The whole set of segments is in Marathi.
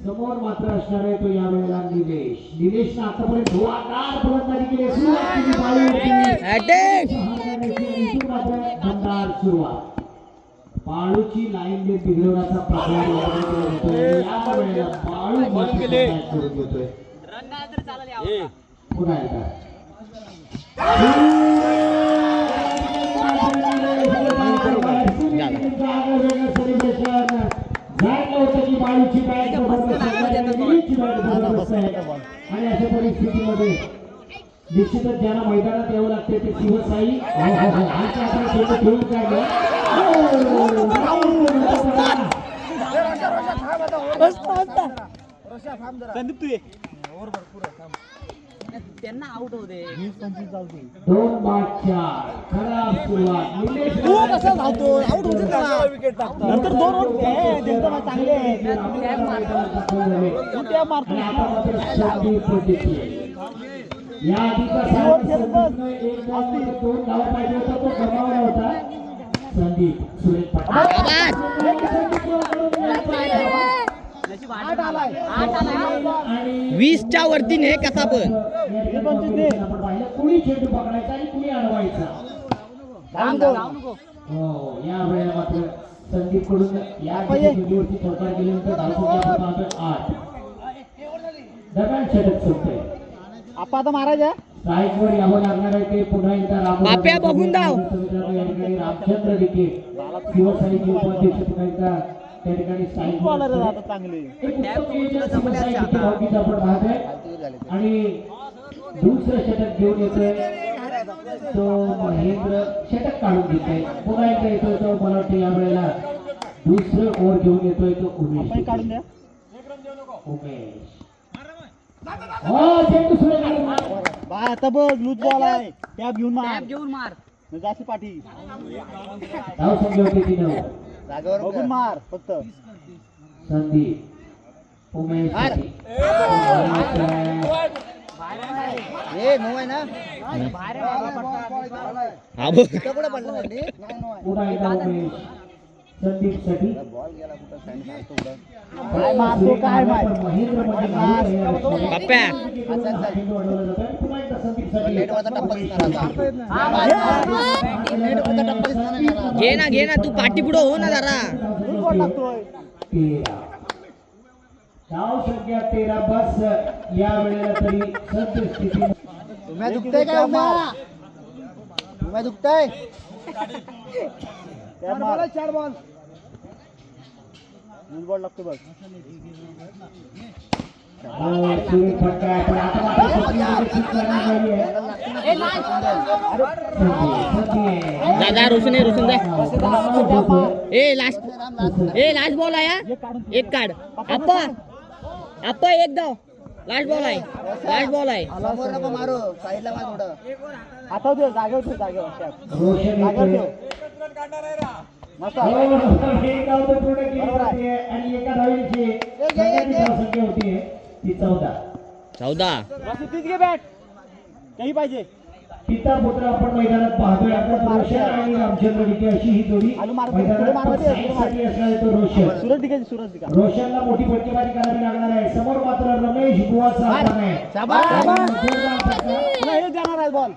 समोर मात्र असणार आहे तो या वेळेला निलेशने आतापर्यंत धुवाधार फलंदाजी केली सुरुवात बाळूची लाईन बिघडवण्याचा प्रकार या वेळेला बाळू करून देतोय पुन्हा एकदा की बाळूची बॅट आणि अशा परिस्थितीमध्ये निश्चितच ज्यांना मैदानात यावं लागते ते शिवसाई खेळून काढलं त्यांना आउट होते 2-4 खराब सुरुवात आउट होते नंतर 2 चांगले या आधीचा एक दोन धावा पाहिजे होता तो गमावला होता संदीप सुरेश पाटील 20च्या वरती ने कसा पण कुणी चेंडू पकडायचा आणि कुणी अडवायचा हो या वेळेला मात्र संदीप कडून या चेंडूवरती चौकार केल्यानंतर धावसंख्या 8 दरम्यान षटक सुटते आपा आता महाराज स्ट्राईक वर यावं लागणार आहे ते पुन्हा एकदा बाप्या बघून धाव या ठिकाणी रामचंद्र डिके शिवसैनिक उपाध्यक्ष पुन्हा एकदा त्या ठिकाणी स्ट्राईक आणि दुसरं षटक घेऊन येतोय तो महेंद्र षटक काढून घेतोय पुन्हा एकदा येतोय तो मला वाटतं या वेळेला दुसरं ओव्हर घेऊन येतोय तो उमेश काढून द्या उमेश हो चेंडू सुरू बाय आता बघ लूज बॉल आहे टॅप घेऊन मार जाशी पाठी धाव संख्या होती 3 जागेवर बघून मार फक्त संदीप उमेश ए नो आहे ना बाहेर हा बघ कुठे पडला संदीप पुन्हा एकदा उमेश संदीप साठी बॉल गेला कुठे सँड मारतो उडा काय मारतो काय महेंद्र पप्प्या पुन्हा एकदा संदीप साठी नेट वरचा टप्पा नेट वरचा टप्पा घे ना तू पाठी पुढे हो ना जरा धाव संख्या 13 बस या वेळेला तरी सद्य स्थिती तुम्ही दुखतंय काय तुम्ही दुखतंय चार बॉल बॉल लागतो बघ दादा रोशन जा ए लास्ट बॉल आया एक काढ आप्पा एक दाव लास्ट बॉल आहे मारो साईडला मार थोडं आता ठेव जागेवर ठेव मस्त आणि एका धावेची संख्या होती ती 14 तीच घे बॅट काही पाहिजे पिता पुत्र आपण मैदानात पाहतोय आपण रोशन आणि रामचंद्र डिके अशी ही जोडी रोशनला मोठी फटकेबाजी करावी लागणार आहे समोर मात्र रमेश बुवाचा आव्हान आहे बॉल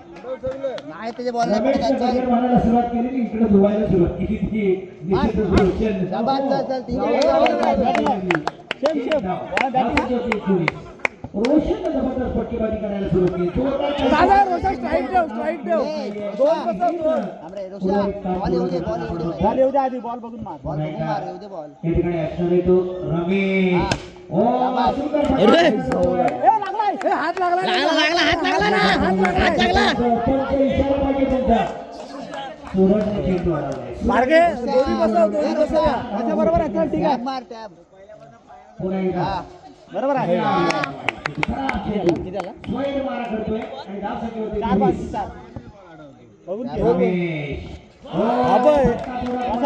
नाही त्याचे बॉल म्हणायला सुरुवात केली इकडे धुवायला सुरुवात केली रोशन जबरदस्त फटकेबाजी करायला सुरुवात केली बॉल बघून मार या ठिकाणी असणार आहे तो रमेश हात लागला मार्गे दोरी बसव बरोबर आहे ठीक आहे मार टॅब बरोबर आहे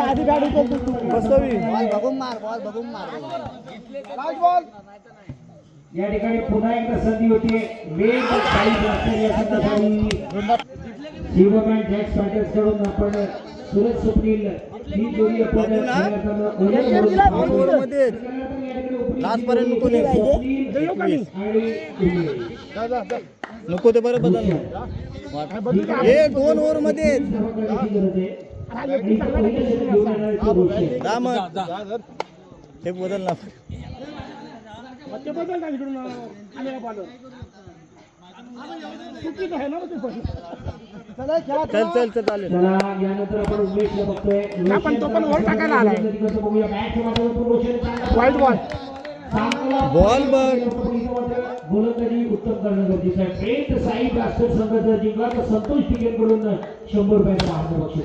आधी बॅट बसवी बघून मार या ठिकाणी पुन्हा एकदा संधी होती शिवमॅन जॅक्स फॅटर्स कडून आपण सुरज स्वप्नील ही जोडी आपण लास्ट पर्यंत नको नाही नको ते बरं बदल हे 2 ओव्हर मध्ये हे बदल ना चल चल चल चालेल चला यानंतर आपण उमेशला बघतोय पण तो पण वर टाकायला आलाय. बघूया बॅटच्या माध्यमातून रोशन वाईट बॉल बॉल बघ गोलंदाजी उत्तम करणं गरजेचं आहे. पेट साई ब्लास्टर संघ जर जिंकला तर संतोष टिकेकडून 100 रुपयाचं महात्मा बक्षीस.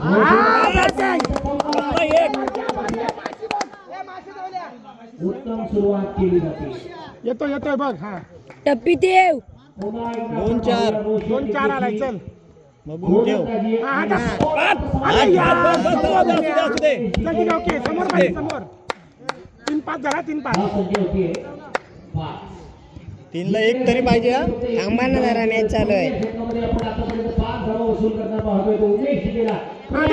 उत्तम सुरुवात केली जाते. येतोय बघ. हा टप्पी देव पुन्हा एकदा 2-4 2-4 आलाय. चल बघून ठेव गोलंदाजी हा, अरे यार, चल, ठीक आहे, ओके समोर पाहिजे समोर 3-5 झाला 3-5 धाव संख्या होतीये 5. 3 ला 1 तरी पाहिजे हा थांबा ना जरा मॅच चालू आहे. क्षेत्रामध्ये आपण आतापर्यंत 5 धावा वसूल करणार पाहतोय. तो उमेश टिकेला अरे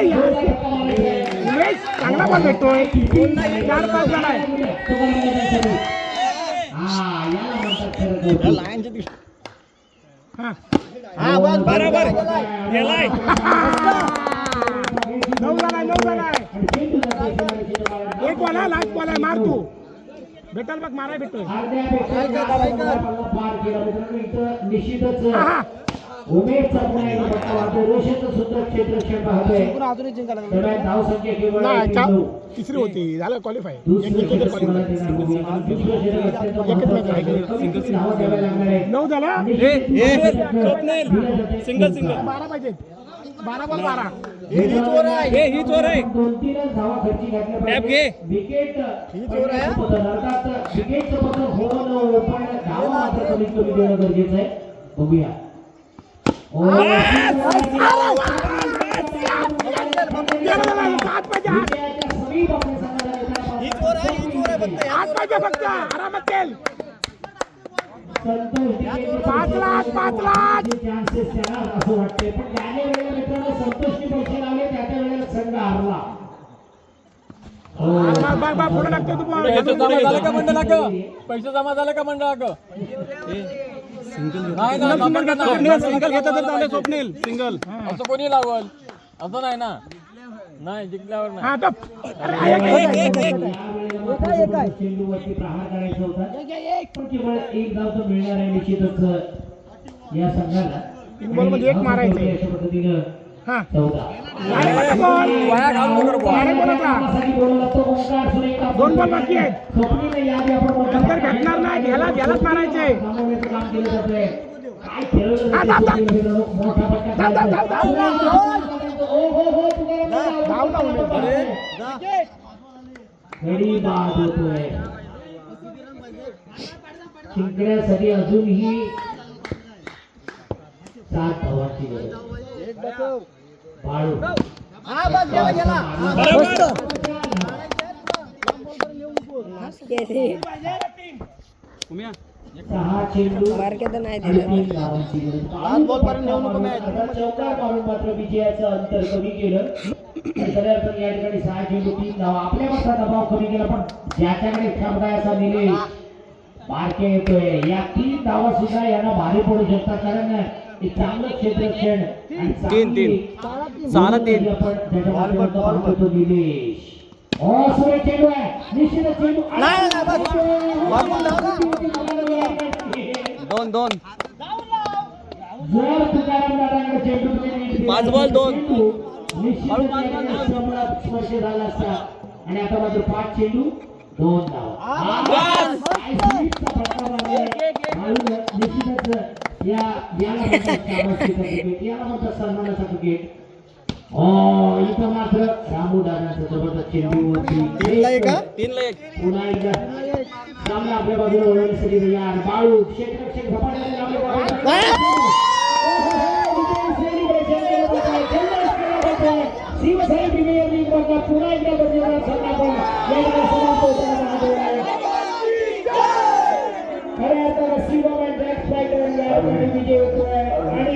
यार उमेश चांगला बॉल भेटतोय 4-5 झालाय. याला म्हणतात खरं लाईनच्या दिवशी हा हा बस बरोबर गेलाय 9 झालाय. एक बॉल आहे लास्ट बॉल आहे. मार तू भेटल बघ माराय भेटतोय. पार केला मित्रांनो. इथं निश्चितच हा उमेशचा पुन्हा एकदा फटका वाजतोय. रोशनचं सुद्धा क्षेत्ररक्षण पाहतोय. दरम्यान धाव संख्या केवळ नाही, 9. तिसरी होती झालं क्वालिफाय. दुसरं षटक कोणाला देणार बघूया. दुसरं षटक अत्यंत महत्त्वाचं आहे. कमीत कमी धावा द्याव्या लागणार आहेत. 9 झाला. सिंगल 12 पाहिजे. 12 बॉल 12. ही चोर आहे 2-3 धावा खर्ची घातल्या पाहिजे. विकेट ही चोर आहे. अर्थात विकेटचं पतन होणं न होणं, पण धावा मात्र कमीत कमी देणं गरजेचं आहे. बघूया. ही चोर आहे फक्त आरामात केल. पाच लाख चान्सेस त्याला असं वाटते. पण ज्याने वेळेला मित्रांनो संतोषने पैसे लावले त्या वेळेला संघ हारला. पुढे लागतोय तू बॉल. पैसे जमा झाले का मंडळाक? पैसे जमा झाले का मंडळाक? नाही ना, सिंगल घेतलं तर चालेल स्वप्नील. सिंगल असं कोणी लावल? असं नाही ना. नाही जिंकल्यावर नाही. हा टप. चेंडूवरती प्रहार करायचा होता. पण केवळ एक धाव तर मिळणार आहे निश्चितच या संघाला. 3 बॉल मध्ये 1 मारायचे. अशा पद्धतीनं हा 14. वाया घालू नको रे बुवा. दोन बॉल बाकी आहेत. नंतर भेटणार नाही. घ्यायलाच मारायचे. धाव ना उमेश. घडी बाद होतोय. जिंकण्यासाठी अजूनही 7 धावांची गरज. बाळू सहा चेंडू मार्केट नाही आणि दिलं. 3 धावांची गरज. चौकार मारून मात्र विजयाचं अंतर कमी केलं. सगळ्या अर्थाने या ठिकाणी 6 चेंडू 3 धावा. आपल्या मधला दबाव कमी केला, पण ज्याच्याकडे क्षमता आहे असा निलेश बारके येतोय. या 3 धावा सुद्धा यांना भारी पडू शकतात. कारण एक चांगलं क्षेत्ररक्षण आणि साला तीन. आपण त्याच्या माध्यमातून पाहतो तो निलेश. सुरेख चेंडू आहे. निश्चितच चेंडू 2 जर तुकाराम दादांकडे चेंडू तुम्ही 5 बॉल 2. निश्चितच स्पर्श झाला असता. आणि आता मात्र 5 चेंडू 2 धावा. निश्चितच याला म्हणतात सन्मानाचा क्रिकेट. इथं मात्र रामू दादांचा जबरदस्त चेंडूवरती 3 ला 1 पुन्हा एकदा सामना आपल्या बाजूला वळवण्यासाठी तयार. बाळू क्षेत्ररक्षक झपाट्याने लावले. शिवसेना प्रीमियर लीग मधला पुन्हा एकदा बदलणार संघापण या ठिकाणी समाप्त होताना खऱ्या अर्थानं शिवम अँड ड्रॅग स्ट्रायकर विजय होतोय. आणि